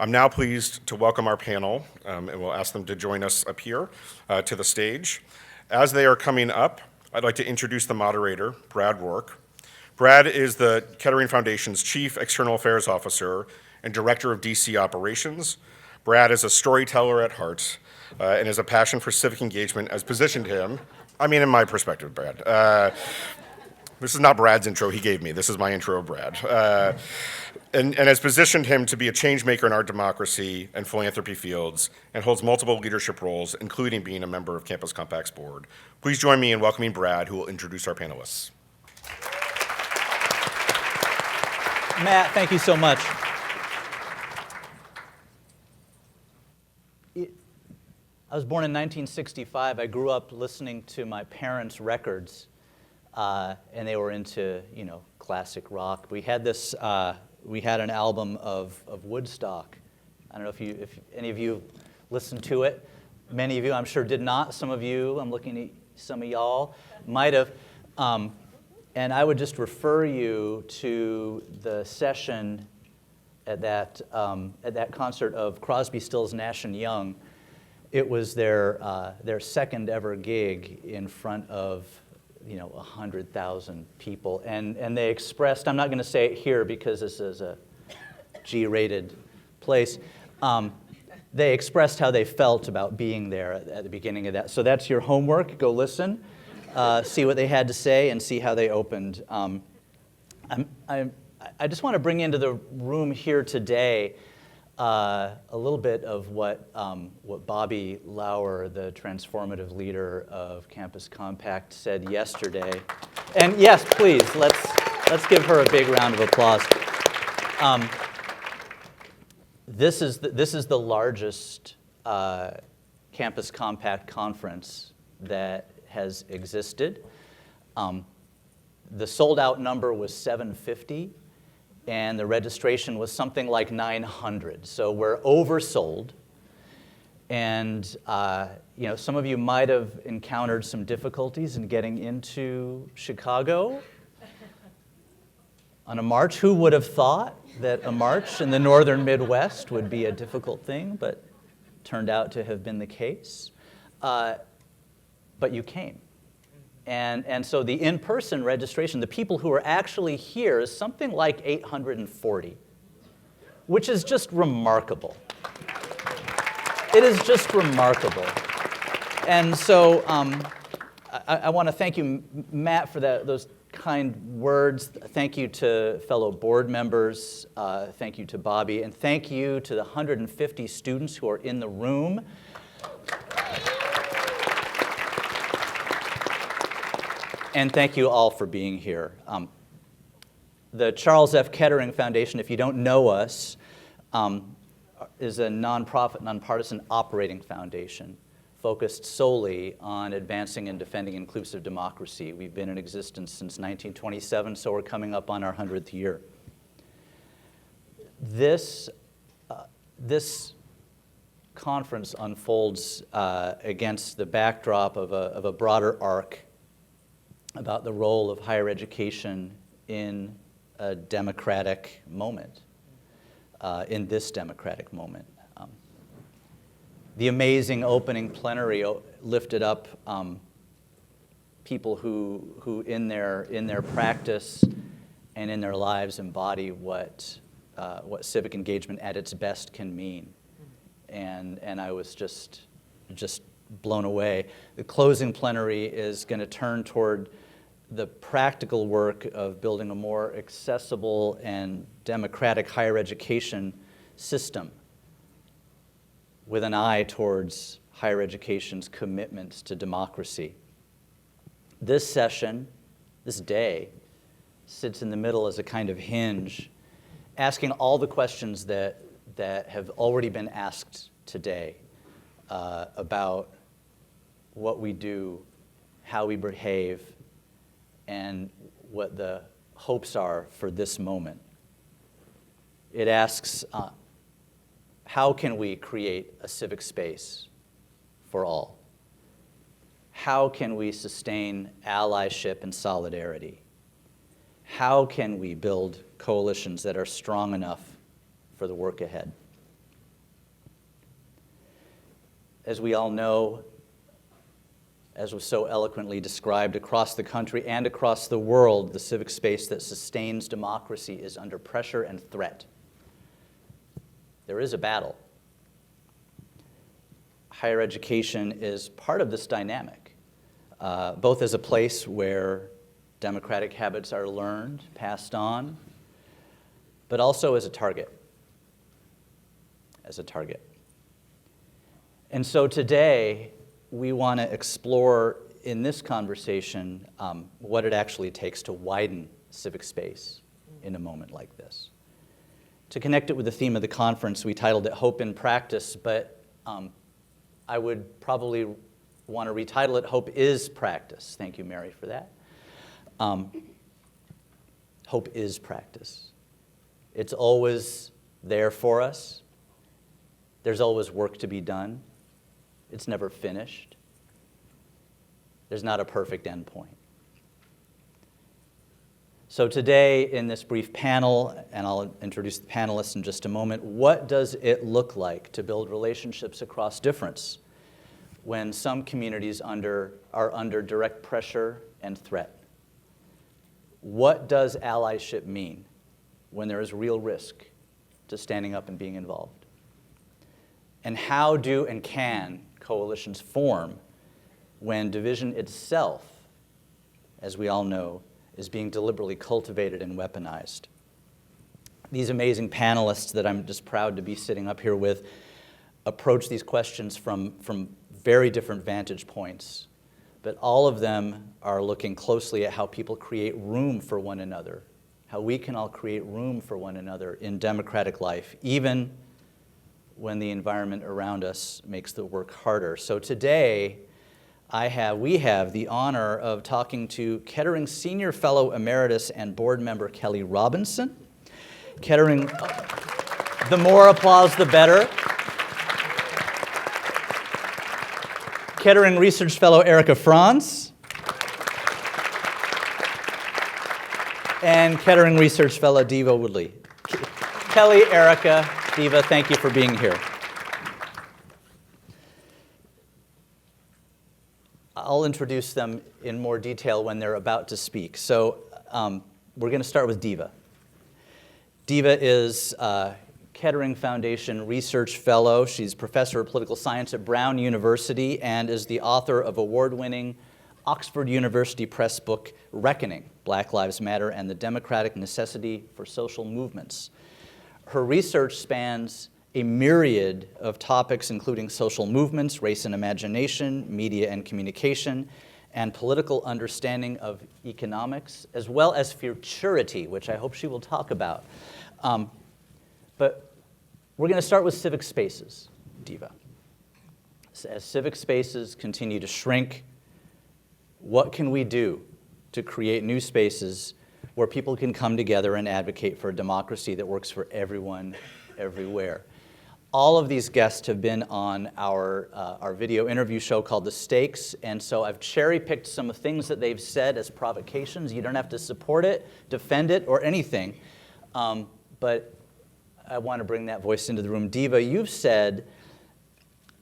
I'm now pleased to welcome our panel, and we'll ask them to join us up here to the stage. As they are coming up, I'd like to introduce the moderator, Brad Rourke. Brad is the Kettering Foundation's Chief External Affairs Officer and Director of DC Operations. Brad is a storyteller at heart, and his passion for civic engagement has positioned him, in my perspective, Brad. This is not Brad's intro he gave me. This is my intro of Brad. And has positioned him to be a change maker in our democracy and philanthropy fields, and holds multiple leadership roles, including being a member of Campus Compact's board. Please join me in welcoming Brad, who will introduce our panelists. Matt, thank you so much. I was born in 1965. I grew up listening to my parents' records, and they were into, classic rock. We had an album of Woodstock. I don't know if any of you listened to it. Many of you, I'm sure, did not. Some of you, I'm looking at some of y'all, might have. And I would just refer you to the session at that concert of Crosby, Stills, Nash and Young. It was their second ever gig in front of 100,000 people, and they expressed. I'm not going to say it here because this is a G-rated place. They expressed how they felt about being there at the beginning of that. So that's your homework. Go listen. See what they had to say and see how they opened. I just want to bring into the room here today a little bit of what Bobby Lauer, the transformative leader of Campus Compact, said yesterday. And yes, please, let's give her a big round of applause. This is the largest Campus Compact conference that has existed. The sold-out number was 750, and the registration was something like 900. So we're oversold, and some of you might have encountered some difficulties in getting into Chicago on a march. Who would have thought that a march in the northern Midwest would be a difficult thing, but turned out to have been the case. But you came. And so the in-person registration, the people who are actually here, is something like 840, which is just remarkable. It is just remarkable. And so I want to thank you, Matt, for those kind words. Thank you to fellow board members. Thank you to Bobby. And thank you to the 150 students who are in the room. And thank you all for being here. The Charles F. Kettering Foundation, if you don't know us, is a nonprofit, nonpartisan operating foundation focused solely on advancing and defending inclusive democracy. We've been in existence since 1927, so we're coming up on our 100th year. This conference unfolds against the backdrop of a broader arc about the role of higher education in a democratic moment, in this democratic moment. The amazing opening plenary lifted up people who in their practice and in their lives embody what civic engagement at its best can mean. And I was just blown away. The closing plenary is going to turn toward the practical work of building a more accessible and democratic higher education system with an eye towards higher education's commitments to democracy. This session, this day, sits in the middle as a kind of hinge, asking all the questions that have already been asked today about what we do, how we behave, and what the hopes are for this moment. It asks, how can we create a civic space for all? How can we sustain allyship and solidarity? How can we build coalitions that are strong enough for the work ahead? as we all know, as was so eloquently described, across the country and across the world, the civic space that sustains democracy is under pressure and threat. There is a battle. Higher education is part of this dynamic, both as a place where democratic habits are learned, passed on, but also as a target. And so today, we want to explore in this conversation what it actually takes to widen civic space in a moment like this. To connect it with the theme of the conference, we titled it Hope in Practice, but I would probably want to retitle it Hope is Practice. Thank you, Mary, for that. Hope is practice. It's always there for us. There's always work to be done. It's never finished. There's not a perfect endpoint. So today, in this brief panel, and I'll introduce the panelists in just a moment, what does it look like to build relationships across difference when some communities are under direct pressure and threat? What does allyship mean when there is real risk to standing up and being involved? And how do and can coalitions form when division itself, as we all know, is being deliberately cultivated and weaponized? These amazing panelists that I'm just proud to be sitting up here with approach these questions from very different vantage points, but all of them are looking closely at how people create room for one another, how we can all create room for one another in democratic life, even when the environment around us makes the work harder. So today, we have the honor of talking to Kettering Senior Fellow Emeritus and Board Member Kelley Robinson. Kettering, the more applause, the better. Kettering Research Fellow Erica Frantz. And Kettering Research Fellow Deva Woodly. Kelley, Erica, Deva, thank you for being here. I'll introduce them in more detail when they're about to speak. So we're going to start with Deva. Deva is Kettering Foundation Research Fellow. She's Professor of Political Science at Brown University and is the author of award-winning Oxford University Press book, Reckoning, Black Lives Matter and the Democratic Necessity for Social Movements. Her research spans a myriad of topics, including social movements, race and imagination, media and communication, and political understanding of economics, as well as futurity, which I hope she will talk about. But we're going to start with civic spaces, Deva. As civic spaces continue to shrink, what can we do to create new spaces where people can come together and advocate for a democracy that works for everyone, everywhere? All of these guests have been on our video interview show called The Stakes, and so I've cherry-picked some things that they've said as provocations. You don't have to support it, defend it, or anything, but I want to bring that voice into the room. Deva, you've said,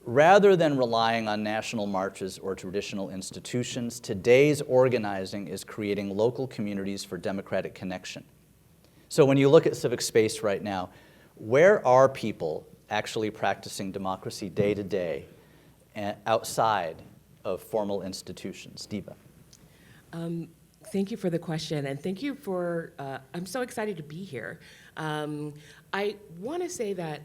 rather than relying on national marches or traditional institutions, today's organizing is creating local communities for democratic connection. So when you look at civic space right now, where are people actually practicing democracy day to day outside of formal institutions? Deva. Thank you for the question, and thank you for, I'm so excited to be here. I want to say that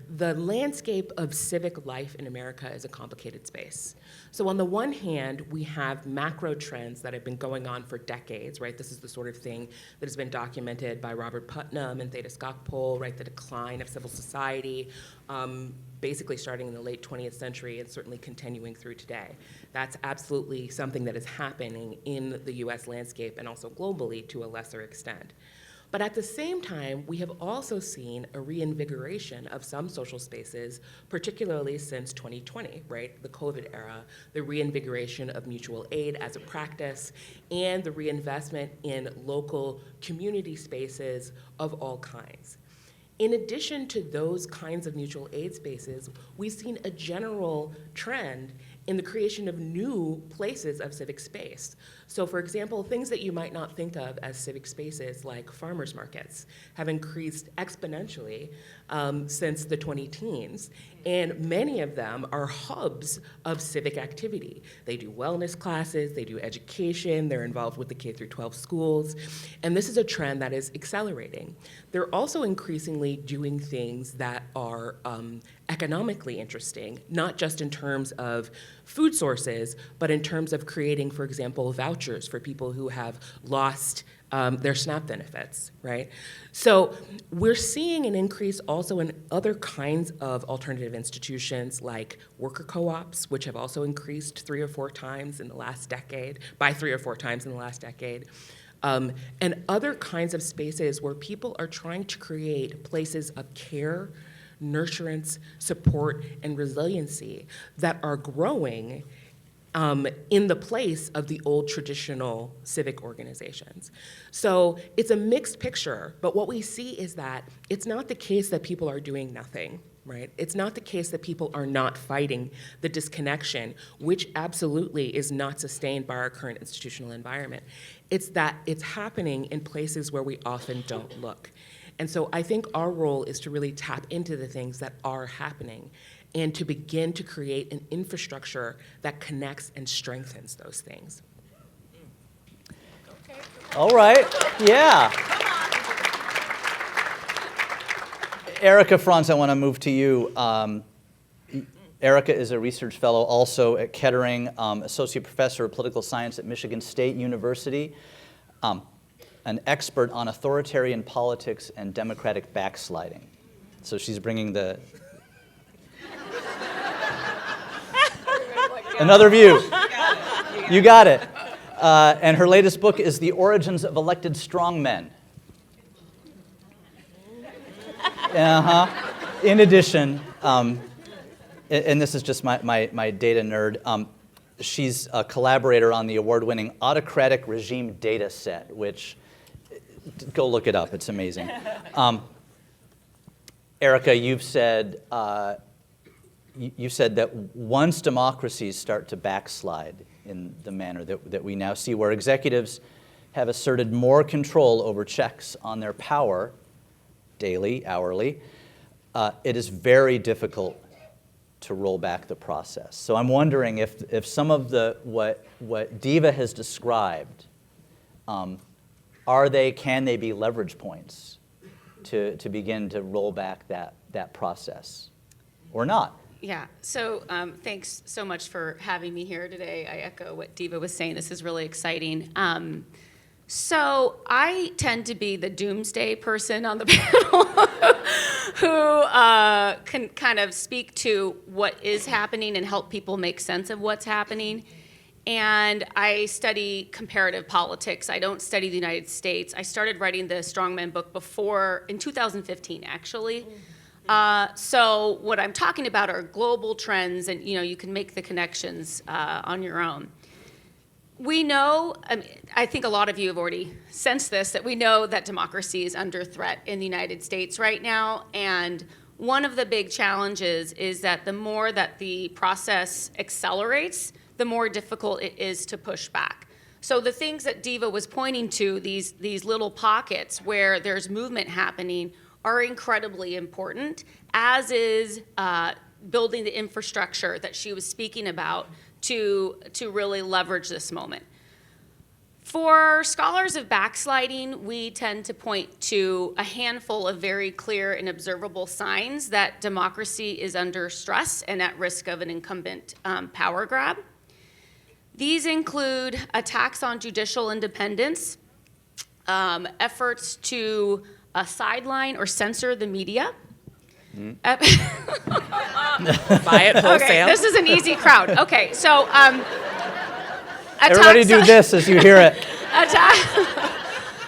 the landscape of civic life in America is a complicated space. So on the one hand, we have macro trends that have been going on for decades, right? This is the sort of thing that has been documented by Robert Putnam and Theda Skocpol, right? The decline of civil society, basically starting in the late 20th century and certainly continuing through today. That's absolutely something that is happening in the US landscape and also globally to a lesser extent. But at the same time, we have also seen a reinvigoration of some social spaces, particularly since 2020, right? The COVID era, the reinvigoration of mutual aid as a practice, and the reinvestment in local community spaces of all kinds. In addition to those kinds of mutual aid spaces, we've seen a general trend in the creation of new places of civic space. So for example, things that you might not think of as civic spaces, like farmers markets, have increased exponentially since the 20-teens. And many of them are hubs of civic activity. They do wellness classes, they do education, they're involved with the K-12 schools, and this is a trend that is accelerating. They're also increasingly doing things that are economically interesting, not just in terms of food sources, but in terms of creating, for example, vouchers for people who have lost their SNAP benefits, right? So we're seeing an increase also in other kinds of alternative institutions like worker co-ops, which have also increased by 3 or 4 times in the last decade, and other kinds of spaces where people are trying to create places of care, nurturance, support, and resiliency that are growing in the place of the old traditional civic organizations. So it's a mixed picture, but what we see is that it's not the case that people are doing nothing, right? It's not the case that people are not fighting the disconnection, which absolutely is not sustained by our current institutional environment. It's that it's happening in places where we often don't look. And so I think our role is to really tap into the things that are happening and to begin to create an infrastructure that connects and strengthens those things. All right, yeah. Erica Frantz, I want to move to you. Erica is a research fellow also at Kettering, associate professor of political science at Michigan State University, an expert on authoritarian politics and democratic backsliding. So she's bringing the another view. You got it. And her latest book is The Origins of Elected Strongmen. In addition, and this is just my data nerd, she's a collaborator on the award-winning Autocratic Regime Data Set, which, go look it up, it's amazing. Erica, you've said that once democracies start to backslide in the manner that we now see, where executives have asserted more control over checks on their power, daily, hourly, it is very difficult to roll back the process. So I'm wondering if some of what Deva has described, can they be leverage points to begin to roll back that process, or not? Yeah, so thanks so much for having me here today. I echo what Deva was saying. This is really exciting. So I tend to be the doomsday person on the panel who can kind of speak to what is happening and help people make sense of what's happening. And I study comparative politics. I don't study the United States. I started writing the Strongman book in 2015, actually. So what I'm talking about are global trends, and you can make the connections on your own. We know, I think a lot of you have already sensed this, that we know that democracy is under threat in the United States right now. And one of the big challenges is that the more that the process accelerates, the more difficult it is to push back. So the things that Deva was pointing to, these little pockets where there's movement happening, are incredibly important, as is building the infrastructure that she was speaking about to really leverage this moment. For scholars of backsliding, we tend to point to a handful of very clear and observable signs that democracy is under stress and at risk of an incumbent power grab. These include attacks on judicial independence, efforts to sideline or censor the media. Buy it wholesale. Okay, this is an easy crowd. Okay, so Everybody do this as you hear it.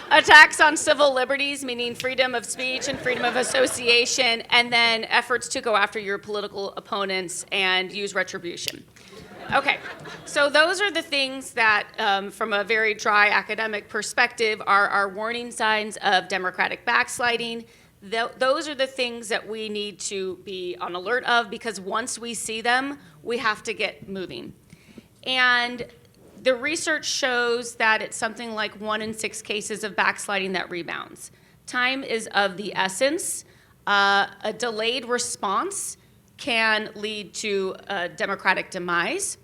Attacks on civil liberties, meaning freedom of speech and freedom of association, and then efforts to go after your political opponents and use retribution. Okay, so those are the things that, from a very dry academic perspective, are warning signs of democratic backsliding. Those are the things that we need to be on alert of, because once we see them, we have to get moving. And the research shows that it's something like 1 in 6 cases of backsliding that rebounds. Time is of the essence. A delayed response can lead to a democratic demise.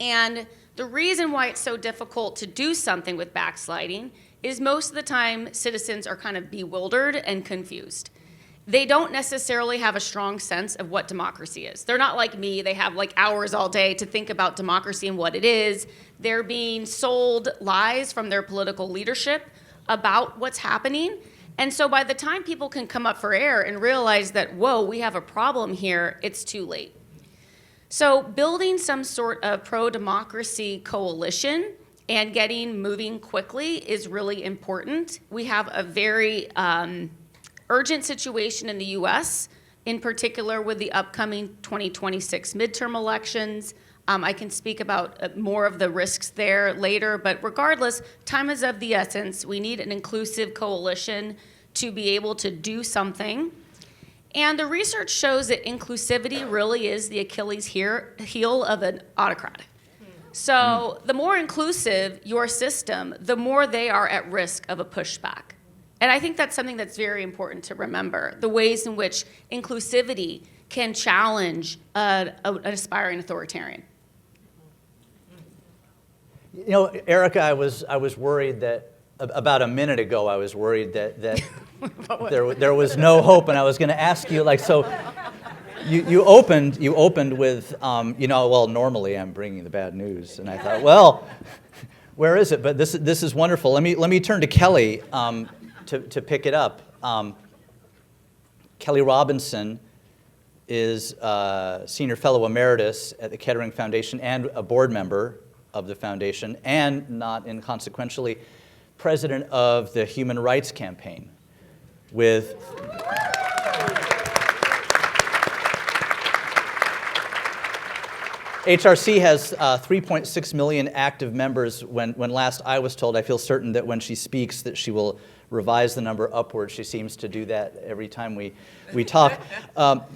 And the reason why it's so difficult to do something with backsliding is most of the time citizens are kind of bewildered and confused. They don't necessarily have a strong sense of what democracy is. They're not like me. They have like hours all day to think about democracy and what it is. They're being sold lies from their political leadership about what's happening. And so by the time people can come up for air and realize that, whoa, we have a problem here, it's too late. So building some sort of pro-democracy coalition and getting moving quickly is really important. We have a very urgent situation in the US, in particular with the upcoming 2026 midterm elections. I can speak about more of the risks there later, but regardless, time is of the essence. We need an inclusive coalition to be able to do something. And the research shows that inclusivity really is the Achilles heel of an autocrat. So the more inclusive your system, the more they are at risk of a pushback. And I think that's something that's very important to remember, the ways in which inclusivity can challenge an aspiring authoritarian. You know, Erica, I was worried that about a minute ago I was worried that there was no hope, and I was going to ask you, like, so you opened with well, normally I'm bringing the bad news, and I thought, well, where is it? But this is wonderful. Let me turn to Kelley to pick it up. Kelley Robinson is Senior Fellow Emeritus at the Kettering Foundation and a board member of the foundation, and not inconsequentially, president of the Human Rights Campaign with HRC has 3.6 million active members. When last I was told, I feel certain that when she speaks that she will revise the number upward. She seems to do that every time we talk.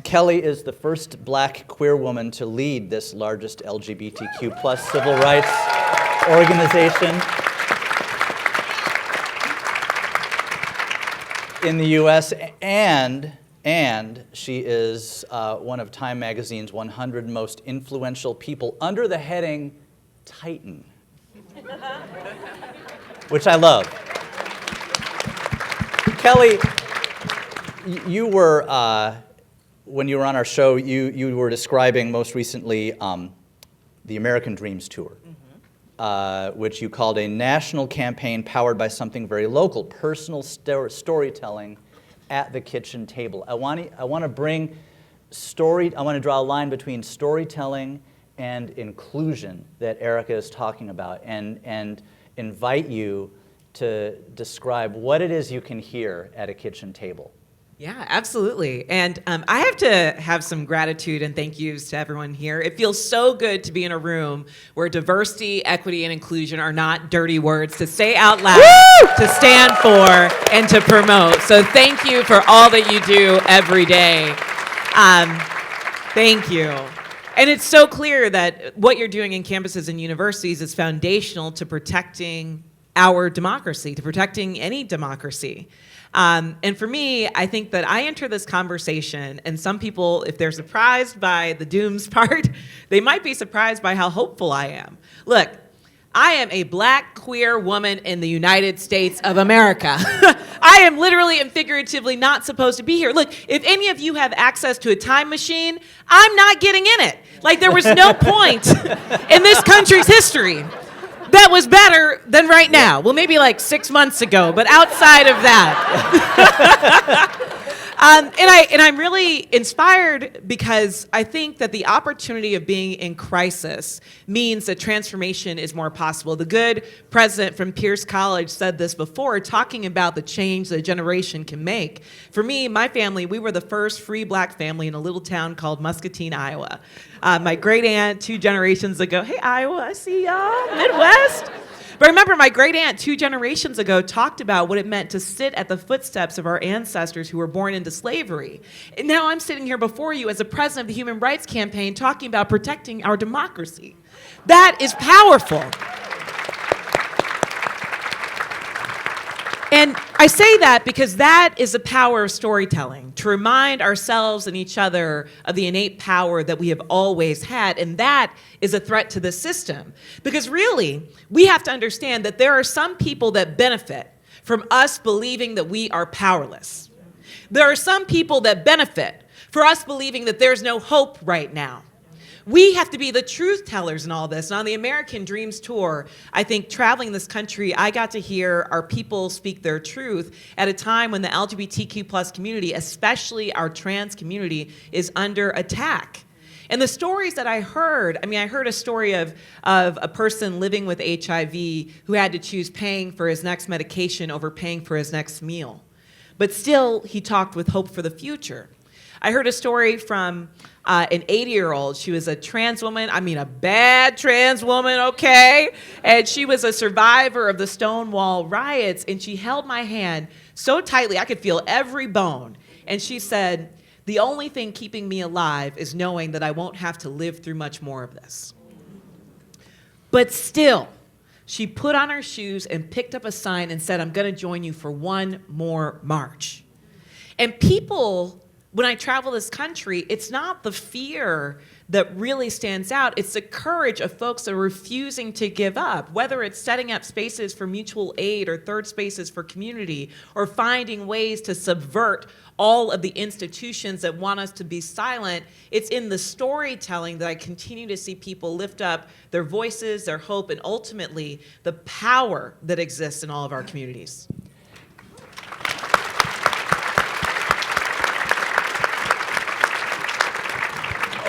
Kelley is the first black queer woman to lead this largest LGBTQ plus civil rights organization in the U.S., and she is one of Time Magazine's 100 most influential people under the heading Titan, which I love. Kelley, you were, when you were on our show, you were describing most recently the American Dreams Tour, which you called a national campaign powered by something very local, personal storytelling at the kitchen table. I want to draw a line between storytelling and inclusion that Erica is talking about, and invite you to describe what it is you can hear at a kitchen table. Yeah, absolutely. And I have to have some gratitude and thank yous to everyone here. It feels so good to be in a room where diversity, equity, and inclusion are not dirty words to say out loud, to stand for, and to promote. So thank you for all that you do every day. Thank you. And it's so clear that what you're doing in campuses and universities is foundational to protecting our democracy, to protecting any democracy. And for me, I think that I enter this conversation, and some people, if they're surprised by the dooms part, they might be surprised by how hopeful I am. Look, I am a black queer woman in the United States of America. I am literally and figuratively not supposed to be here. Look, if any of you have access to a time machine, I'm not getting in it. Like, there was no point in this country's history that was better than right now. Well, maybe like 6 months ago, but outside of that. And I'm really inspired because I think that the opportunity of being in crisis means that transformation is more possible. The good president from Pierce College said this before, talking about the change that a generation can make. For me, my family, we were the first free black family in a little town called Muscatine, Iowa. My great aunt, 2 generations ago, hey, Iowa, I see y'all, Midwest. But I remember my great aunt 2 generations ago talked about what it meant to sit at the footsteps of our ancestors who were born into slavery. And now I'm sitting here before you as the president of the Human Rights Campaign talking about protecting our democracy. That is powerful. And I say that because that is the power of storytelling, to remind ourselves and each other of the innate power that we have always had, and that is a threat to the system. Because really, we have to understand that there are some people that benefit from us believing that we are powerless. There are some people that benefit for us believing that there's no hope right now. We have to be the truth tellers in all this. And on the American Dreams Tour, I think traveling this country, I got to hear our people speak their truth at a time when the LGBTQ plus community, especially our trans community, is under attack. And the stories that I heard, I heard a story of a person living with HIV who had to choose paying for his next medication over paying for his next meal. But still, he talked with hope for the future. I heard a story from an 80-year-old. She was a trans woman, a bad trans woman, okay? And she was a survivor of the Stonewall riots, and she held my hand so tightly, I could feel every bone. And she said, "The only thing keeping me alive is knowing that I won't have to live through much more of this." But still, she put on her shoes and picked up a sign and said, "I'm going to join you for one more march." And people, when I travel this country, it's not the fear that really stands out. It's the courage of folks that are refusing to give up, whether it's setting up spaces for mutual aid or third spaces for community, or finding ways to subvert all of the institutions that want us to be silent. It's in the storytelling that I continue to see people lift up their voices, their hope, and ultimately the power that exists in all of our communities.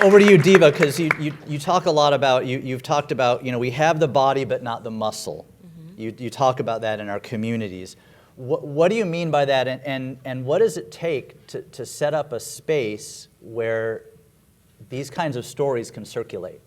Over to you, Deva, because you talk a lot about, you've talked about, we have the body but not the muscle. Mm-hmm. You talk about that in our communities. What do you mean by that, and what does it take to set up a space where these kinds of stories can circulate?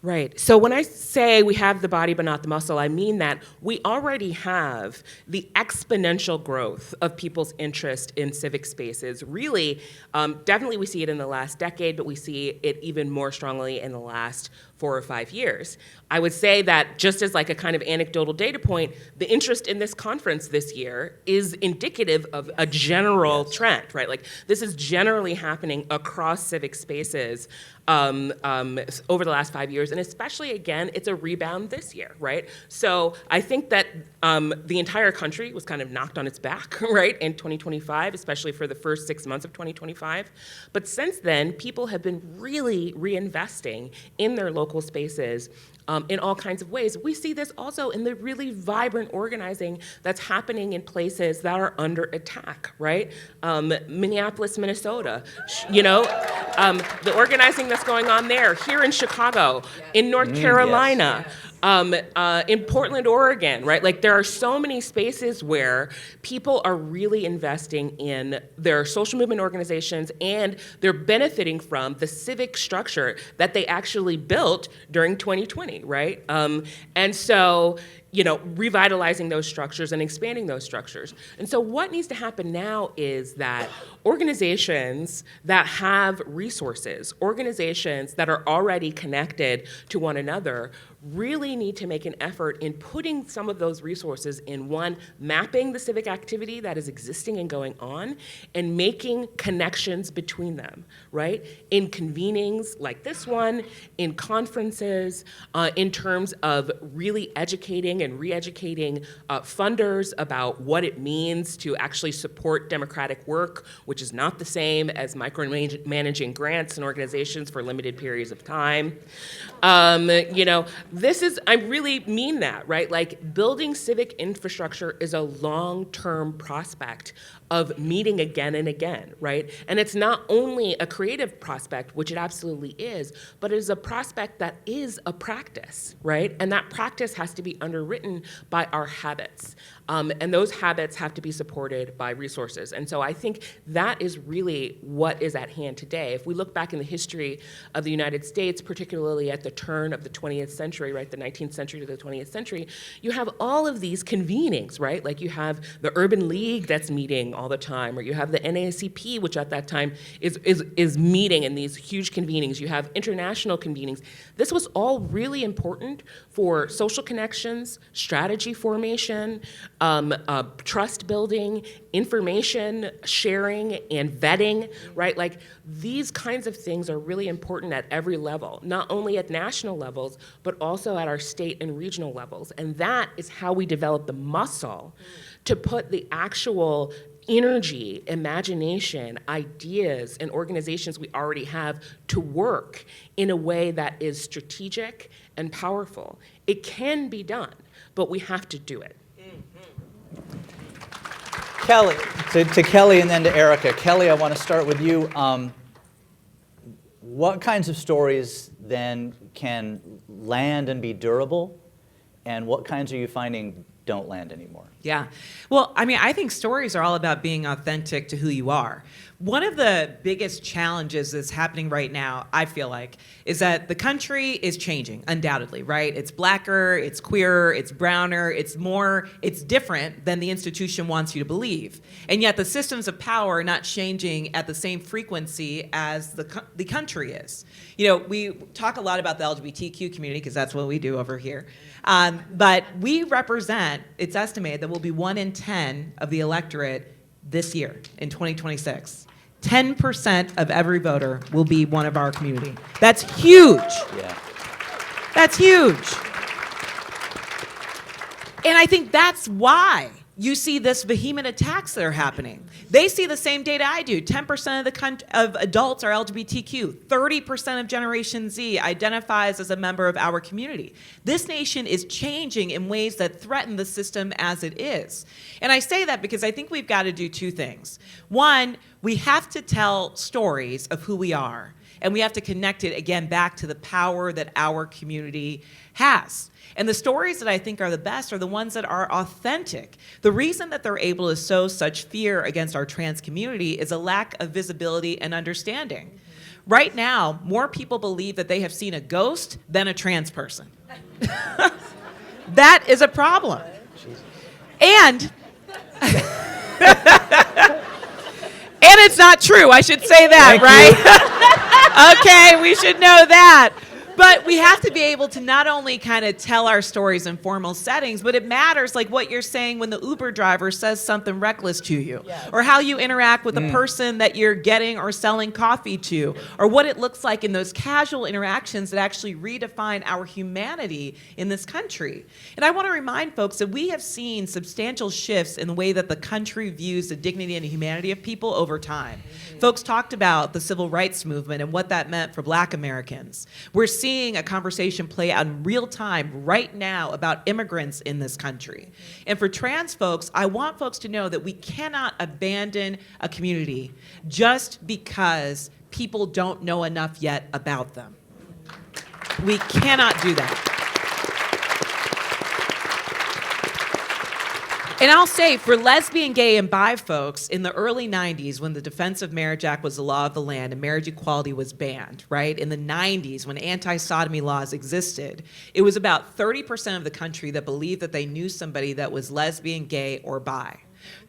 Right. So when I say we have the body but not the muscle, I mean that we already have the exponential growth of people's interest in civic spaces. Really, definitely we see it in the last decade, but we see it even more strongly in the last 4 or 5 years. I would say that just as like a kind of anecdotal data point, the interest in this conference this year is indicative of a general trend, right? Like this is generally happening across civic spaces over the last 5 years, and especially again, it's a rebound this year, right? So I think that the entire country was kind of knocked on its back, right, in 2025, especially for the first 6 months of 2025. But since then, people have been really reinvesting in their local spaces in all kinds of ways. We see this also in the really vibrant organizing that's happening in places that are under attack, right? Minneapolis, Minnesota, the organizing that's going on there, here in Chicago, in North Carolina, in Portland, Oregon, right? Like there are so many spaces where people are really investing in their social movement organizations, and they're benefiting from the civic structure that they actually built during 2020, right? And so, revitalizing those structures and expanding those structures. And so what needs to happen now is that organizations that have resources, organizations that are already connected to one another, really need to make an effort in putting some of those resources in, one, mapping the civic activity that is existing and going on, and making connections between them, right? In convenings like this one, in conferences, in terms of really educating and re-educating funders about what it means to actually support democratic work, which is not the same as micromanaging grants and organizations for limited periods of time. I really mean that, right? Like building civic infrastructure is a long-term prospect of meeting again and again, right? And it's not only a creative prospect, which it absolutely is, but it is a prospect that is a practice, right? And that practice has to be underwritten by our habits. And those habits have to be supported by resources. And so I think that is really what is at hand today. If we look back in the history of the United States, particularly at the turn of the 20th century, right, the 19th century to the 20th century, you have all of these convenings, right? Like you have the Urban League that's meeting all the time, or you have the NAACP, which at that time is meeting in these huge convenings. You have international convenings. This was all really important for social connections, strategy formation, trust building, information sharing, and vetting, right? Like these kinds of things are really important at every level, not only at national levels, but also at our state and regional levels. And that is how we develop the muscle to put the actual energy, imagination, ideas, and organizations we already have to work in a way that is strategic and powerful. It can be done, but we have to do it. Kelley, to Kelley and then to Erica. Kelley, I want to start with you. What kinds of stories then can land and be durable, and what kinds are you finding don't land anymore? Yeah. Well, I mean, I think stories are all about being authentic to who you are. One of the biggest challenges that's happening right now, I feel like, is that the country is changing, undoubtedly, right? It's blacker, it's queerer, it's browner, it's different than the institution wants you to believe. And yet the systems of power are not changing at the same frequency as the country is. You know, we talk a lot about the LGBTQ community because that's what we do over here. But we represent, it's estimated that we'll be 1 in 10 of the electorate this year in 2026. 10% of every voter will be one of our community. That's huge. Yeah. That's huge. And I think that's why you see this vehement attacks that are happening. They see the same data I do. 10% of adults are LGBTQ. 30% of Generation Z identifies as a member of our community. This nation is changing in ways that threaten the system as it is. And I say that because I think we've got to do two things. One, we have to tell stories of who we are, and we have to connect it, again, back to the power that our community has. And the stories that I think are the best are the ones that are authentic. The reason that they're able to sow such fear against our trans community is a lack of visibility and understanding. Right now, more people believe that they have seen a ghost than a trans person. That is a problem. And it's not true. I should say that, right? Okay, we should know that. But we have to be able to not only kind of tell our stories in formal settings, but it matters, like what you're saying when the Uber driver says something reckless to you, or how you interact with the person that you're getting or selling coffee to, or what it looks like in those casual interactions that actually redefine our humanity in this country. And I want to remind folks that we have seen substantial shifts in the way that the country views the dignity and humanity of people over time. Folks talked about the civil rights movement and what that meant for Black Americans. We're seeing a conversation play out in real time right now about immigrants in this country. And for trans folks, I want folks to know that we cannot abandon a community just because people don't know enough yet about them. We cannot do that. And I'll say, for lesbian, gay, and bi folks, in the early 90s, when the Defense of Marriage Act was the law of the land and marriage equality was banned, right? In the 90s, when anti-sodomy laws existed, it was about 30% of the country that believed that they knew somebody that was lesbian, gay, or bi.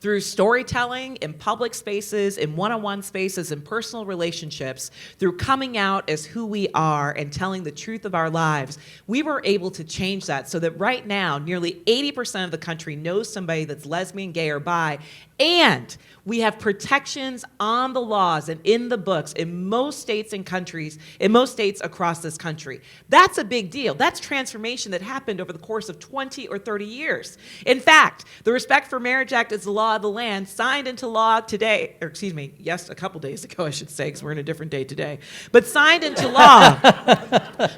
Through storytelling in public spaces, in one-on-one spaces, in personal relationships, through coming out as who we are and telling the truth of our lives, we were able to change that so that right now, nearly 80% of the country knows somebody that's lesbian, gay, or bi, and we have protections on the laws and in the books in most states and countries, in most states across this country. That's a big deal. That's transformation that happened over the course of 20 or 30 years. In fact, the Respect for Marriage Act is the law of the land, signed into law today, or excuse me, yes, a couple days ago, I should say, because we're in a different day today, but signed into law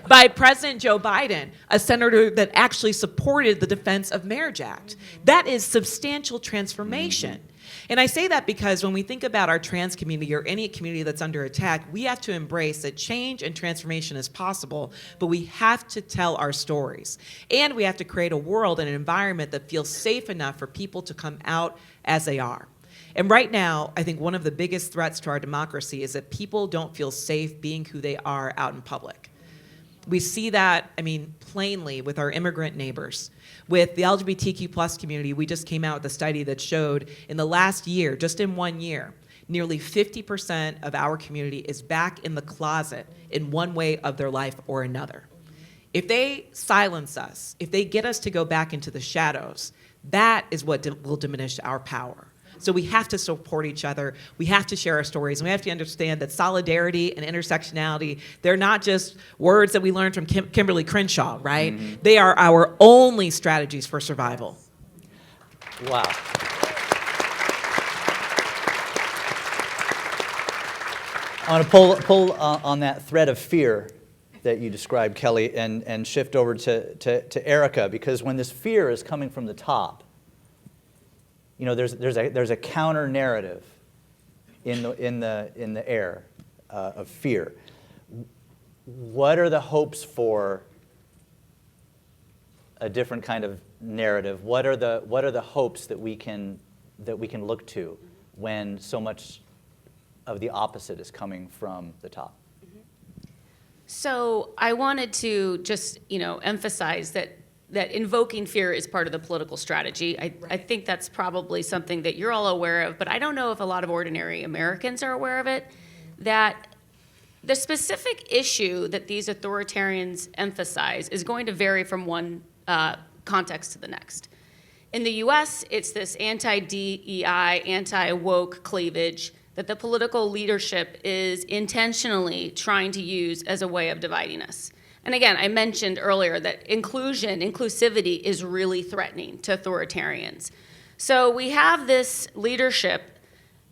by President Joe Biden, a senator that actually supported the Defense of Marriage Act. That is substantial transformation. And I say that because when we think about our trans community or any community that's under attack, we have to embrace that change and transformation is possible, but we have to tell our stories. And we have to create a world and an environment that feels safe enough for people to come out as they are. And right now, I think one of the biggest threats to our democracy is that people don't feel safe being who they are out in public. We see that, plainly with our immigrant neighbors. With the LGBTQ plus community, we just came out with a study that showed in the last year, just in 1 year, nearly 50% of our community is back in the closet in one way of their life or another. If they silence us, if they get us to go back into the shadows, that is what will diminish our power. So we have to support each other. We have to share our stories. And we have to understand that solidarity and intersectionality, they're not just words that we learned from Kimberly Crenshaw, right? Mm-hmm. They are our only strategies for survival. Wow. I want to pull on that thread of fear that you described, Kelley, and shift over to Erica, because when this fear is coming from the top, there's a counter narrative in the air of fear. What are the hopes for a different kind of narrative? What are the hopes that we can look to when so much of the opposite is coming from the top? So I wanted to just emphasize that invoking fear is part of the political strategy. I think that's probably something that you're all aware of, but I don't know if a lot of ordinary Americans are aware of it, that the specific issue that these authoritarians emphasize is going to vary from one context to the next. In the US, it's this anti-DEI, anti-woke cleavage that the political leadership is intentionally trying to use as a way of dividing us. And again, I mentioned earlier that inclusivity is really threatening to authoritarians. So we have this leadership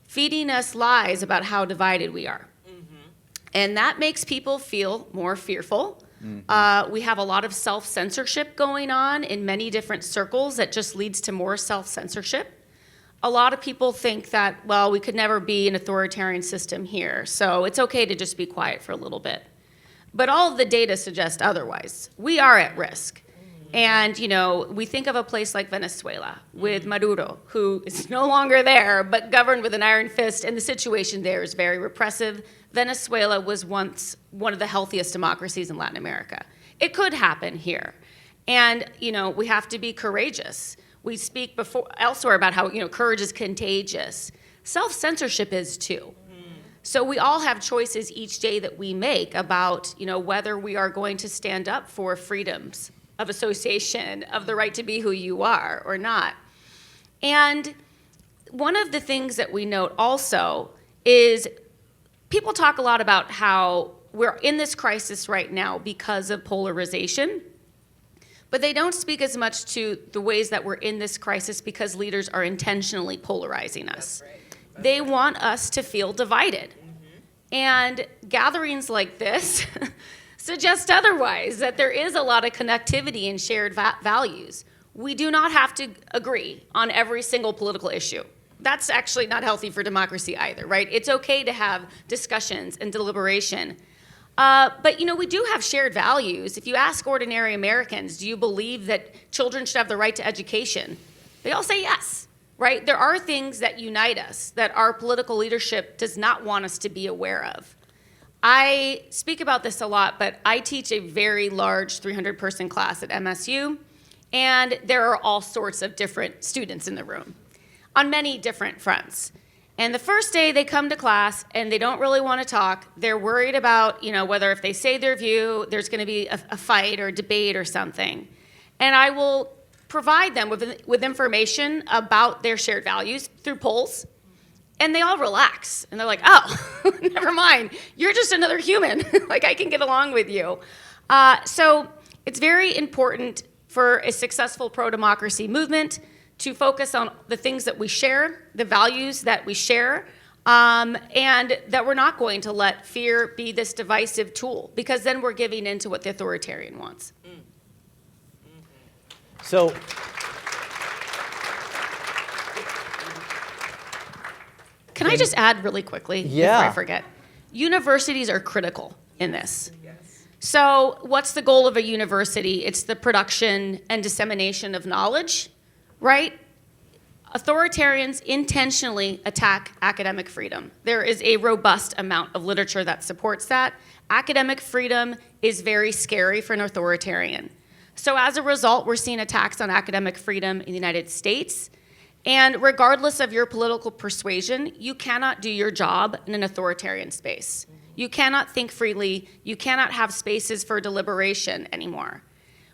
feeding us lies about how divided we are. Mm-hmm. And that makes people feel more fearful. Mm-hmm. We have a lot of self-censorship going on in many different circles that just leads to more self-censorship. A lot of people think that, well, we could never be an authoritarian system here, so it's okay to just be quiet for a little bit. But all of the data suggests otherwise. We are at risk. And, we think of a place like Venezuela with Maduro, who is no longer there, but governed with an iron fist, and the situation there is very repressive. Venezuela was once one of the healthiest democracies in Latin America. It could happen here. And, we have to be courageous. We speak elsewhere about how, courage is contagious. Self-censorship is too. So we all have choices each day that we make about, whether we are going to stand up for freedoms of association, of the right to be who you are or not. And one of the things that we note also is people talk a lot about how we're in this crisis right now because of polarization, but they don't speak as much to the ways that we're in this crisis because leaders are intentionally polarizing us. That's right. They want us to feel divided. Mm-hmm. And gatherings like this suggest otherwise, that there is a lot of connectivity and shared values. We do not have to agree on every single political issue. That's actually not healthy for democracy either, right? It's okay to have discussions and deliberation. But we do have shared values. If you ask ordinary Americans, do you believe that children should have the right to education? They all say yes. Right? There are things that unite us that our political leadership does not want us to be aware of. I speak about this a lot, but I teach a very large 300-person class at MSU, and there are all sorts of different students in the room on many different fronts. And the first day they come to class and they don't really want to talk. They're worried about, whether if they say their view, there's going to be a fight or a debate or something. And I will provide them with information about their shared values through polls, and they all relax. And they're like, oh, never mind. You're just another human. Like, I can get along with you. So it's very important for a successful pro-democracy movement to focus on the things that we share, the values that we share, and that we're not going to let fear be this divisive tool, because then we're giving in to what the authoritarian wants. So Can I just add really quickly before Yeah. I forget? Universities are critical in this. So what's the goal of a university? It's the production and dissemination of knowledge, right? Authoritarians intentionally attack academic freedom. There is a robust amount of literature that supports that. Academic freedom is very scary for an authoritarian. So as a result, we're seeing attacks on academic freedom in the United States. And regardless of your political persuasion, you cannot do your job in an authoritarian space. You cannot think freely. You cannot have spaces for deliberation anymore.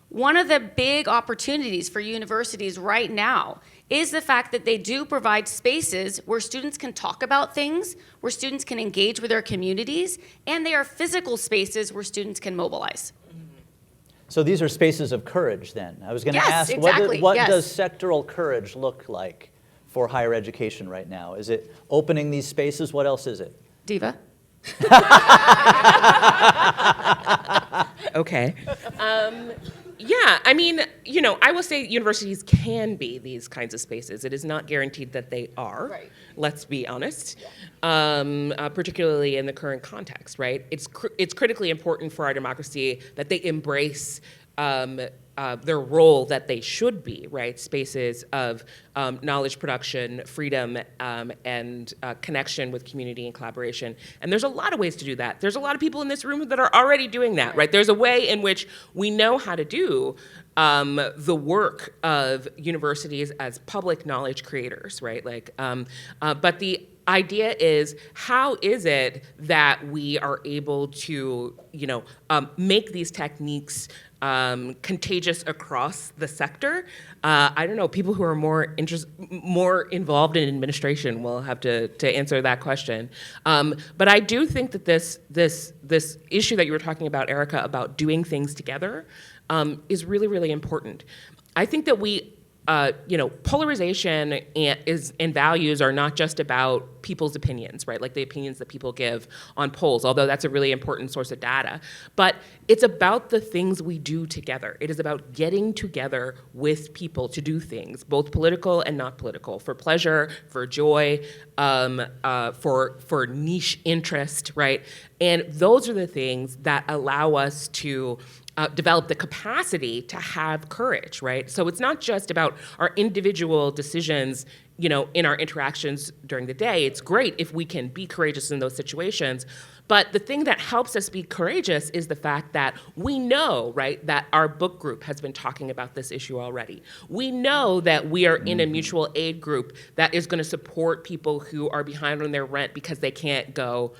One of the big opportunities for universities right now is the fact that they do provide spaces where students can talk about things, where students can engage with their communities, and they are physical spaces where students can mobilize. So these are spaces of courage then. I was going to Yes, ask, exactly, what yes. does sectoral courage look like for higher education right now? Is it opening these spaces? What else is it? Deva? Okay. Yeah, I mean, I will say universities can be these kinds of spaces. It is not guaranteed that they are. Right. Let's be honest. Particularly in the current context, right? It's critically important for our democracy that they embrace their role that they should be, right? Spaces of knowledge production, freedom, and connection with community and collaboration. And there's a lot of ways to do that. There's a lot of people in this room that are already doing that, right? There's a way in which we know how to do the work of universities as public knowledge creators, right? But the idea is, how is it that we are able to, make these techniques contagious across the sector? I don't know. People who are more involved in administration will have to answer that question. But I do think that this issue that you were talking about, Erica, about doing things together, is really, really important. I think that we. Polarization and values are not just about people's opinions, right? Like the opinions that people give on polls, although that's a really important source of data. But it's about the things we do together. It is about getting together with people to do things, both political and not political, for pleasure, for joy, for niche interest, right? And those are the things that allow us to develop the capacity to have courage, right? So it's not just about our individual decisions, in our interactions during the day. It's great if we can be courageous in those situations. But the thing that helps us be courageous is the fact that we know, right, that our book group has been talking about this issue already. We know that we are in a mutual aid group that is going to support people who are behind on their rent because they can't go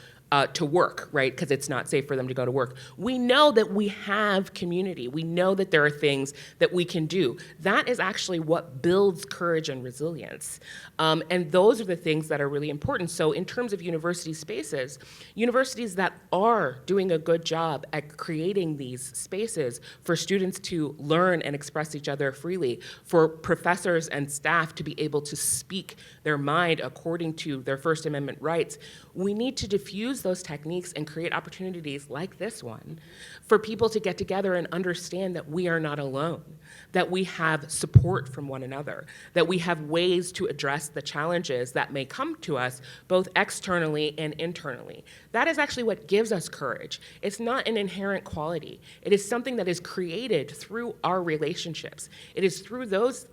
to work, right? Because it's not safe for them to go to work. We know that we have community. We know that there are things that we can do. That is actually what builds courage and resilience. And those are the things that are really important. So in terms of university spaces, universities that are doing a good job at creating these spaces for students to learn and express each other freely, for professors and staff to be able to speak their mind according to their First Amendment rights, we need to diffuse those techniques and create opportunities like this one for people to get together and understand that we are not alone, that we have support from one another, that we have ways to address the challenges that may come to us both externally and internally. That is actually what gives us courage. It's not an inherent quality. It is something that is created through our relationships. It is through those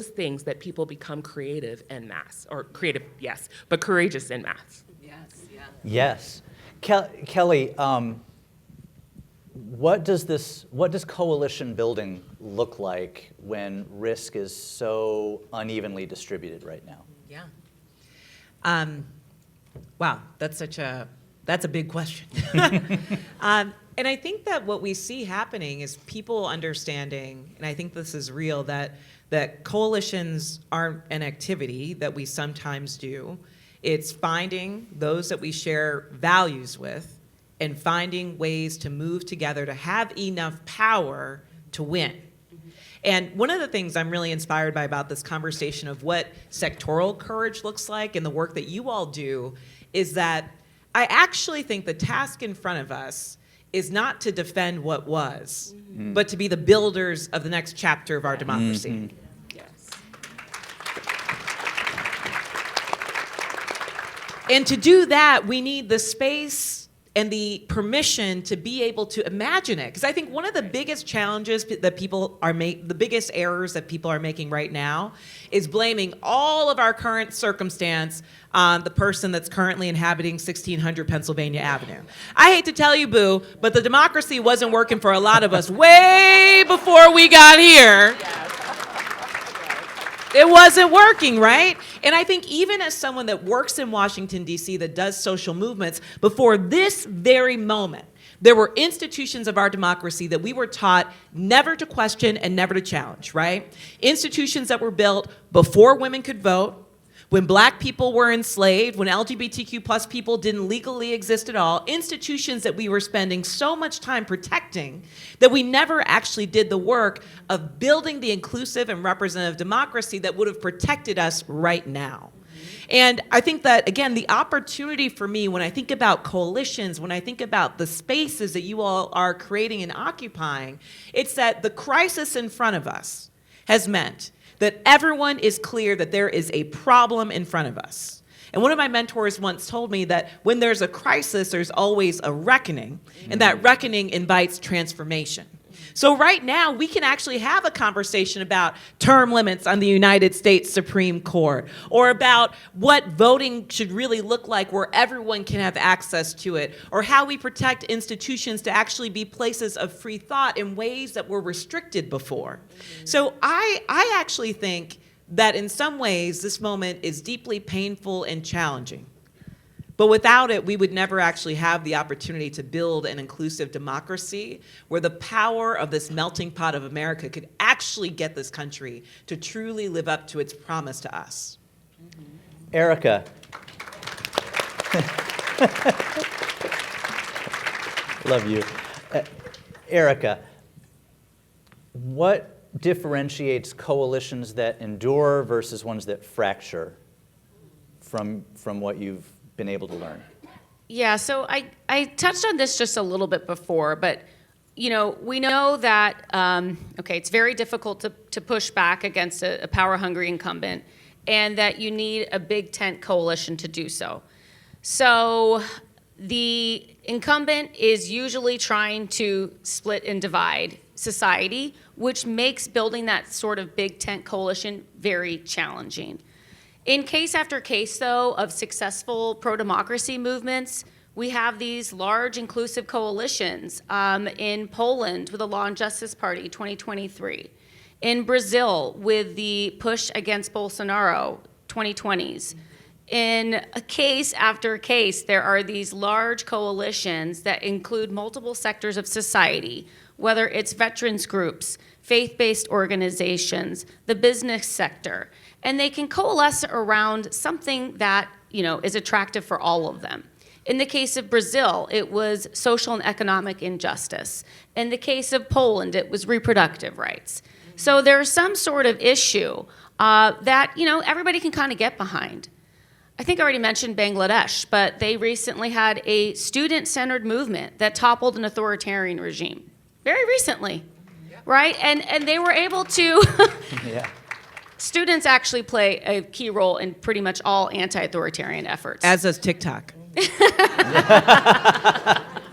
things that people become creative en masse, or creative, yes, but courageous en masse. Yes. Kelley, what does coalition building look like when risk is so unevenly distributed right now? Yeah. Wow, that's a big question. And I think that what we see happening is people understanding, and I think this is real, that coalitions aren't an activity that we sometimes do. It's finding those that we share values with and finding ways to move together to have enough power to win. And one of the things I'm really inspired by about this conversation of what sectoral courage looks like and the work that you all do is that I actually think the task in front of us is not to defend what was, but to be the builders of the next chapter of our democracy. Mm-hmm. And to do that, we need the space and the permission to be able to imagine it. Because I think one of the biggest challenges that people are the biggest errors that people are making right now is blaming all of our current circumstance on the person that's currently inhabiting 1600 Pennsylvania Avenue. I hate to tell you, Boo, but the democracy wasn't working for a lot of us way before we got here. It wasn't working, right? And I think even as someone that works in Washington, D.C., that does social movements, before this very moment, there were institutions of our democracy that we were taught never to question and never to challenge, right? Institutions that were built before women could vote, when black people were enslaved, when LGBTQ plus people didn't legally exist at all, institutions that we were spending so much time protecting that we never actually did the work of building the inclusive and representative democracy that would have protected us right now. And I think that, again, the opportunity for me when I think about coalitions, when I think about the spaces that you all are creating and occupying, it's that the crisis in front of us has meant that everyone is clear that there is a problem in front of us. And one of my mentors once told me that when there's a crisis, there's always a reckoning, and that reckoning invites transformation. So right now, we can actually have a conversation about term limits on the United States Supreme Court, or about what voting should really look like where everyone can have access to it, or how we protect institutions to actually be places of free thought in ways that were restricted before. So I actually think that in some ways, this moment is deeply painful and challenging. But without it, we would never actually have the opportunity to build an inclusive democracy where the power of this melting pot of America could actually get this country to truly live up to its promise to us. Erica. Love you. Erica, what differentiates coalitions that endure versus ones that fracture from what you've been able to learn? Yeah, so I touched on this just a little bit before, but we know that it's very difficult to push back against a power-hungry incumbent, and that you need a big tent coalition to do so. So the incumbent is usually trying to split and divide society, which makes building that sort of big tent coalition very challenging. In case after case, though, of successful pro-democracy movements, we have these large inclusive coalitions in Poland with the Law and Justice Party 2023, in Brazil with the push against Bolsonaro 2020s. In a case after case, there are these large coalitions that include multiple sectors of society, whether it's veterans groups, faith-based organizations, the business sector, and they can coalesce around something that is attractive for all of them. In the case of Brazil, it was social and economic injustice. In the case of Poland, it was reproductive rights. So there's some sort of issue that everybody can kind of get behind. I think I already mentioned Bangladesh, but they recently had a student-centered movement that toppled an authoritarian regime. Very recently, right? And they were able to... Yeah. Students actually play a key role in pretty much all anti-authoritarian efforts. As does TikTok.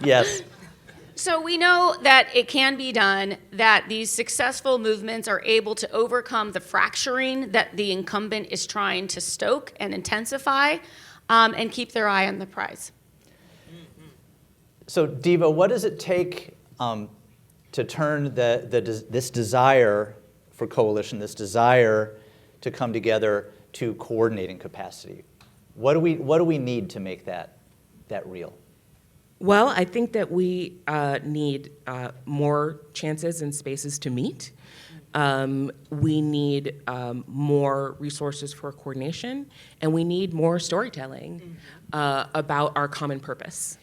Yes. So we know that it can be done, that these successful movements are able to overcome the fracturing that the incumbent is trying to stoke and intensify, and keep their eye on the prize. So Deva, what does it take to turn this desire for coalition, this desire to come together to coordinating capacity? What do we need to make that real? Well, I think that we need more chances and spaces to meet. We need more resources for coordination, and we need more storytelling about our common purpose.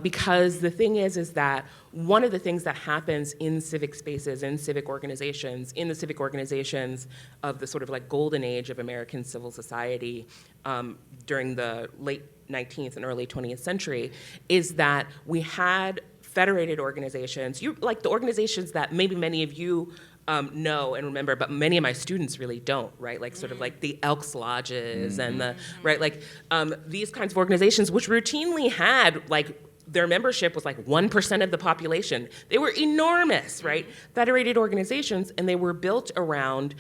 Because the thing is that one of the things that happens in civic spaces, in civic organizations, in the civic organizations of the sort of like golden age of American civil society during the late 19th and early 20th century, is that we had federated organizations, like the organizations that maybe many of you know and remember, but many of my students really don't, right? Like sort of like the Elks Lodges and the, right, like these kinds of organizations which routinely had like their membership was like 1% of the population. They were enormous, right? Federated organizations, and they were built around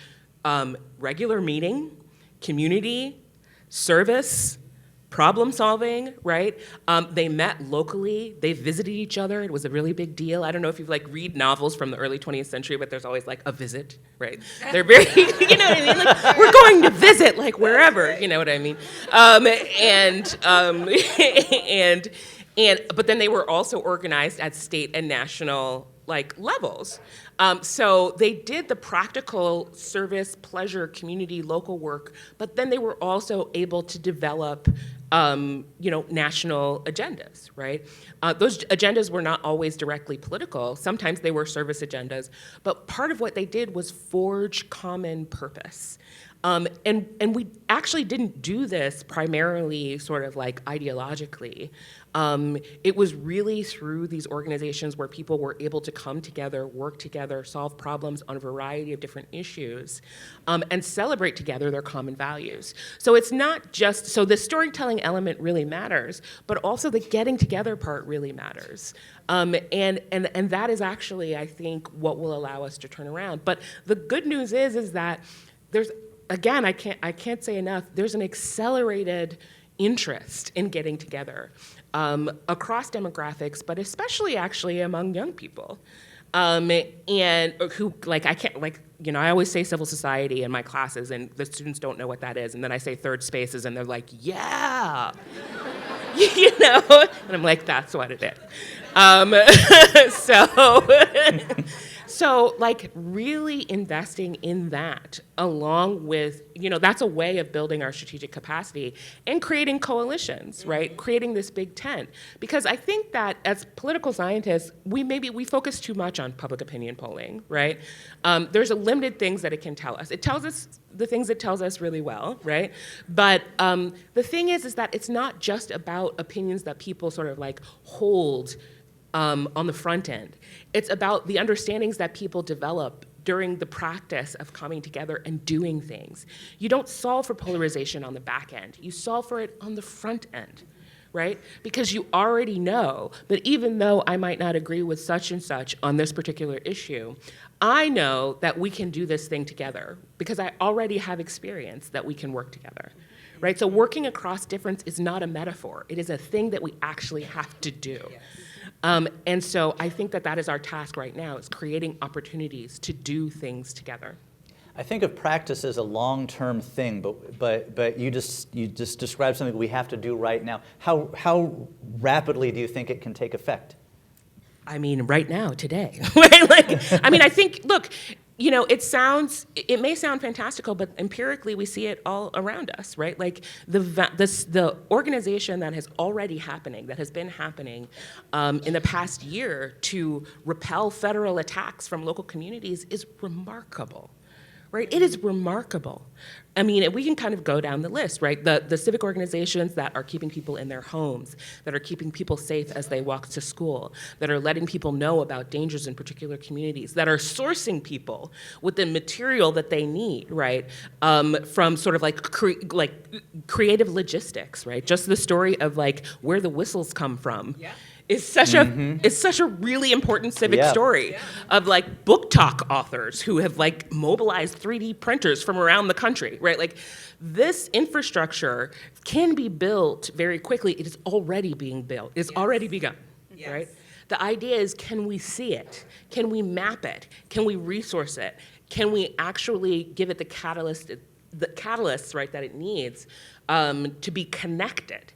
regular meeting, community, service, problem solving, right? They met locally, they visited each other, it was a really big deal. I don't know if you've like read novels from the early 20th century, but there's always like a visit, right? They're very, you know what I mean? Like, we're going to visit, like wherever, you know what I mean? But then they were also organized at state and national like levels. So they did the practical service, pleasure, community, local work, but then they were also able to develop, national agendas, right? Those agendas were not always directly political. Sometimes they were service agendas, but part of what they did was forge common purpose. And we actually didn't do this primarily sort of like ideologically. It was really through these organizations where people were able to come together, work together, solve problems on a variety of different issues, and celebrate together their common values. So it's not just, so the storytelling element really matters, but also the getting together part really matters. And that is actually, I think, what will allow us to turn around. But the good news is that there's, again, I can't say enough, there's an accelerated interest in getting together across demographics, but especially actually among young people. And who, like, I always say civil society in my classes, and the students don't know what that is, and then I say third spaces, and they're like, yeah, and I'm like, that's what it is. So like really investing in that along with, that's a way of building our strategic capacity and creating coalitions, right? Creating this big tent. Because I think that as political scientists, we focus too much on public opinion polling, right? There's a limited things that it can tell us. It tells us the things it tells us really well, right? But the thing is that it's not just about opinions that people sort of like hold on the front end. It's about the understandings that people develop during the practice of coming together and doing things. You don't solve for polarization on the back end. You solve for it on the front end, right? Because you already know that even though I might not agree with such and such on this particular issue, I know that we can do this thing together because I already have experience that we can work together, right? So working across difference is not a metaphor. It is a thing that we actually have to do. Yes. And so I think that is our task right now, is creating opportunities to do things together. I think of practice as a long-term thing, but you just described something we have to do right now. How rapidly do you think it can take effect? I mean, right now, today. I think, look, it may sound fantastical, but empirically we see it all around us, right? Like the organization that has been happening in the past year to repel federal attacks from local communities is remarkable. Right? It is remarkable. I mean, we can kind of go down the list, right? The civic organizations that are keeping people in their homes, that are keeping people safe as they walk to school, that are letting people know about dangers in particular communities, that are sourcing people with the material that they need, right? From sort of like creative logistics, right? Just the story of like where the whistles come from. Yeah. It's such a really important civic story of like book talk authors who have like mobilized 3D printers from around the country, right? Like this infrastructure can be built very quickly. It is already being built. It's already begun, right? The idea is, can we see it? Can we map it? Can we resource it? Can we actually give it the catalysts, right, that it needs to be connected?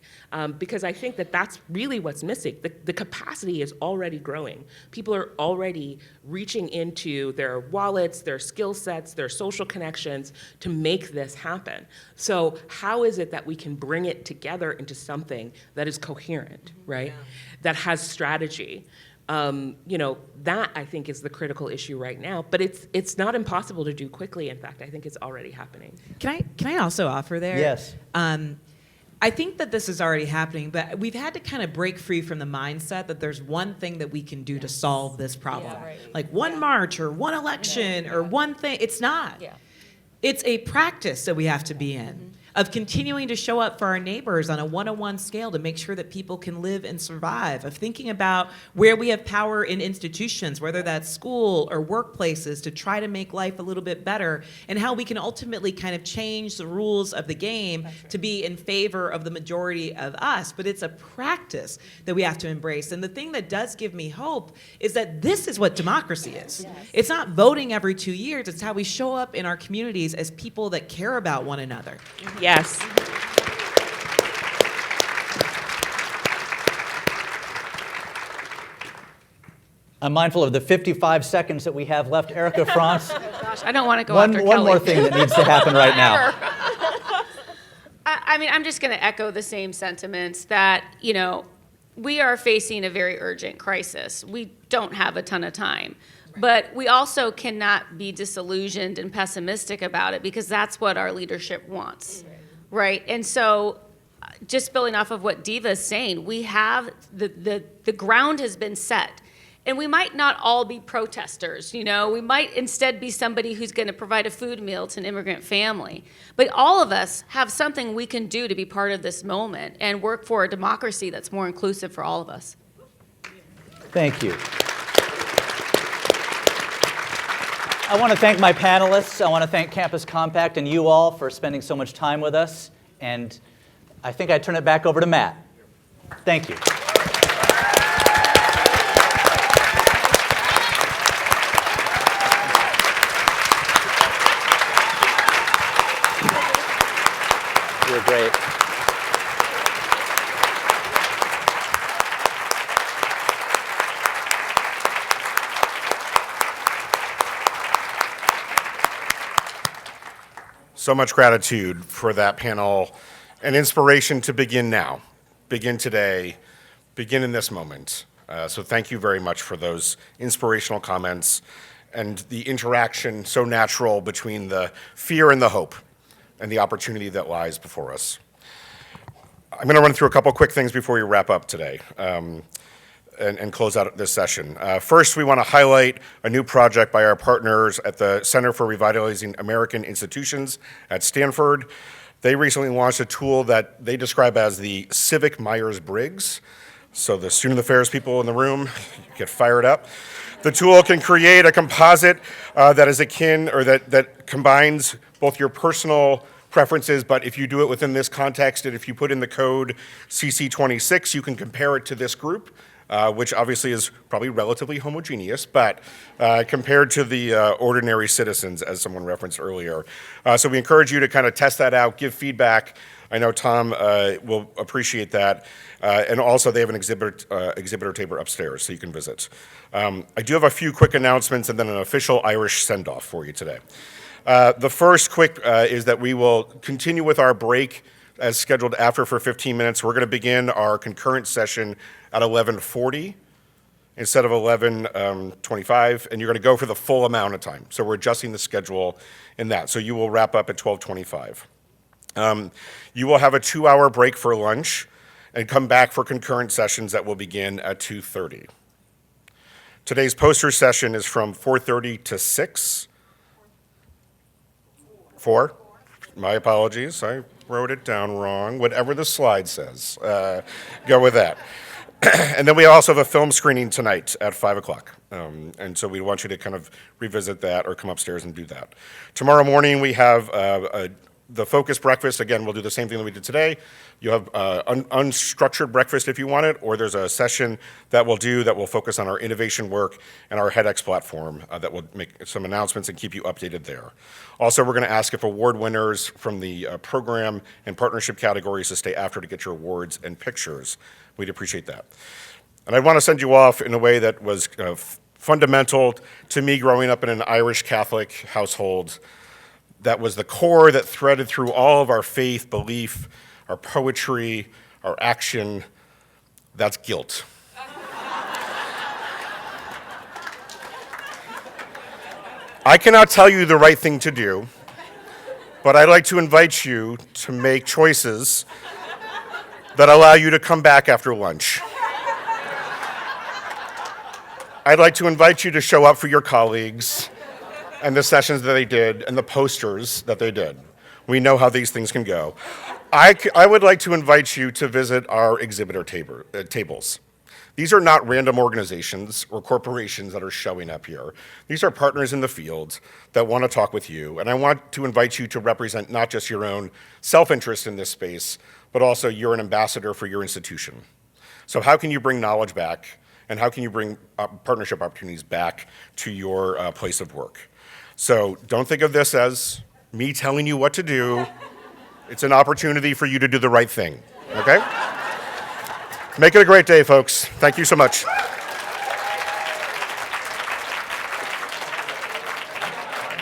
Because I think that's really what's missing. The capacity is already growing. People are already reaching into their wallets, their skill sets, their social connections to make this happen. So how is it that we can bring it together into something that is coherent, right? Yeah. That has strategy? That I think is the critical issue right now, but it's not impossible to do quickly. In fact, I think it's already happening. Can I also offer there? Yes. I think that this is already happening, but we've had to kind of break free from the mindset that there's one thing that we can do to solve this problem. Yeah, right. Like one march or one election or one thing. It's not. Yeah. It's a practice that we have to be in of continuing to show up for our neighbors on a one-on-one scale to make sure that people can live and survive, of thinking about where we have power in institutions, whether that's school or workplaces, to try to make life a little bit better, and how we can ultimately kind of change the rules of the game to be in favor of the majority of us. But it's a practice that we have to embrace. And the thing that does give me hope is that this is what democracy is. It's not voting every 2 years. It's how we show up in our communities as people that care about one another. Yes. I'm mindful of the 55 seconds that we have left. Erica, Frantz, Gosh, I don't want to go after one Kelley. more thing that needs to happen right now. I mean, I'm just going to echo the same sentiments that, you know, we are facing a very urgent crisis. We don't have a ton of time. But we also cannot be disillusioned and pessimistic about it, because that's what our leadership wants, right? And so just building off of what Deva is saying, we have the ground has been set. And we might not all be protesters, you know. We might instead be somebody who's going to provide a food meal to an immigrant family. But all of us have something we can do to be part of this moment and work for a democracy that's more inclusive for all of us. Thank you. I want to thank my panelists. I want to thank Campus Compact and you all for spending so much time with us. And I think I turn it back over to Matt. Thank you. You were great. So much gratitude for that panel, and inspiration to begin now, begin today, begin in this moment. So thank you very much for those inspirational comments and the interaction so natural between the fear and the hope and the opportunity that lies before us. I'm going to run through a couple quick things before we wrap up today and close out this session. First, we want to highlight a new project by our partners at the Center for Revitalizing American Institutions at Stanford. They recently launched a tool that they describe as the Civic Myers-Briggs. So the student affairs people in the room, get fired up. The tool can create a composite that is akin, or that combines both your personal preferences, but if you do it within this context, and if you put in the code CC26, you can compare it to this group, which obviously is probably relatively homogeneous, but compared to the ordinary citizens, as someone referenced earlier. So we encourage you to kind of test that out, give feedback. I know Tom will appreciate that. And also they have an exhibitor table upstairs, so you can visit. I do have a few quick announcements and then an official Irish send-off for you today. The first quick is that we will continue with our break as scheduled after for 15 minutes. We're going to begin our concurrent session at 11:40 instead of 11:25, and you're going to go for the full amount of time. So we're adjusting the schedule in that. So you will wrap up at 12:25. You will have a 2-hour break for lunch and come back for concurrent sessions that will begin at 2:30. Today's poster session is from 4:30 to 6. 4? My apologies. I wrote it down wrong. Whatever the slide says, go with that. And then we also have a film screening tonight at 5 o'clock. And so we want you to kind of revisit that or come upstairs and do that. Tomorrow morning we have the focus breakfast. Again, we'll do the same thing that we did today. You'll have unstructured breakfast if you want it, or there's a session that will focus on our innovation work and our HEDx platform that will make some announcements and keep you updated there. Also, we're going to ask if award winners from the program and partnership categories to stay after to get your awards and pictures. We'd appreciate that. And I want to send you off in a way that was fundamental to me growing up in an Irish Catholic household. That was the core that threaded through all of our faith, belief, our poetry, our action. That's guilt. I cannot tell you the right thing to do, but I'd like to invite you to make choices that allow you to come back after lunch. I'd like to invite you to show up for your colleagues and the sessions that they did and the posters that they did. We know how these things can go. I would like to invite you to visit our exhibitor tables. These are not random organizations or corporations that are showing up here. These are partners in the field that want to talk with you, and I want to invite you to represent not just your own self-interest in this space, but also you're an ambassador for your institution. So how can you bring knowledge back, and how can you bring partnership opportunities back to your place of work? So don't think of this as me telling you what to do. It's an opportunity for you to do the right thing, okay? Make it a great day, folks. Thank you so much.